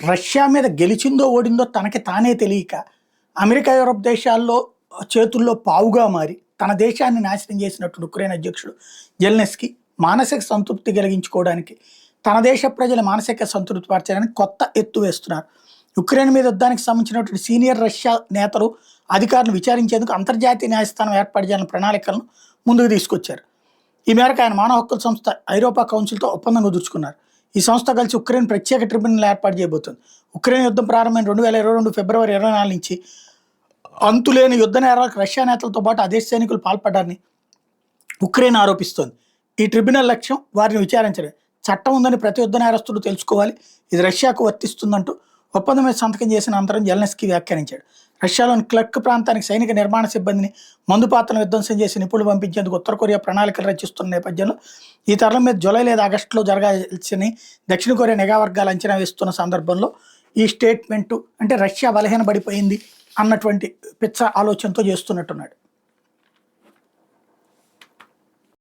Russia మీద గెలిచిందో ఓడిందో తనకి తానే తెలియక అమెరికా యూరప్ దేశాల్లో చేతుల్లో పావుగా మారి తన దేశాన్ని నాశనం చేసినట్టు ఉక్రెయిన్ అధ్యక్షుడు జెలెన్స్కీ మానసిక సంతృప్తి కలిగించుకోవడానికి తన దేశ ప్రజల మానసిక సంతృప్తి పరచడానికి కొత్త ఎత్తు వేస్తున్నారు. ఉక్రెయిన్ మీద యుద్ధానికి సంబంధించినటువంటి సీనియర్ రష్యా నేతలు అధికారులు విచారించేందుకు అంతర్జాతీయ న్యాయస్థానం ఏర్పాటు చేయాలని ప్రణాళికలను ముందుకు తీసుకొచ్చారు. ఈ మేరకు ఆయన మానవ హక్కుల సంస్థ ఐరోపా కౌన్సిల్తో ఒప్పందం కుదుర్చుకున్నారు. ఈ సంస్థ కలిసి ఉక్రెయిన్ ప్రత్యేక ట్రిబ్యునల్ ఏర్పాటు చేయబోతుంది. ఉక్రెయిన్ యుద్ధం ప్రారంభమైన 2022 ఫిబ్రవరి 24 నుంచి అంతులేని యుద్ధ నేరాలకు రష్యా నేతలతో పాటు ఆ దేశ సైనికులు పాల్పడ్డారని ఉక్రెయిన్ ఆరోపిస్తోంది. ఈ ట్రిబ్యునల్ లక్ష్యం వారిని విచారించడం. చట్టం ఉందని ప్రతి యుద్ధ నేరస్తుడు తెలుసుకోవాలి, ఇది రష్యాకు వర్తిస్తుందంటూ ఒప్పందం మీద సంతకం చేసిన అనంతరం జెలెన్స్కీ వ్యాఖ్యానించాడు. రష్యాలోని క్లర్క్ ప్రాంతానికి సైనిక నిర్మాణ సిబ్బందిని మందుపాత్రను విధ్వంసం చేసి నిపుణులు పంపించేందుకు ఉత్తర కొరియా ప్రణాళికలు రచిస్తున్న నేపథ్యంలో ఈ తరలం మీద జూలై లేదా ఆగస్టులో జరగాల్సిన దక్షిణ కొరియా నిఘా వర్గాలు అంచనా వేస్తున్న సందర్భంలో ఈ స్టేట్మెంటు అంటే రష్యా బలహీనపడిపోయింది అన్నటువంటి పిచ్చ ఆలోచనతో చేస్తున్నట్టున్నాడు.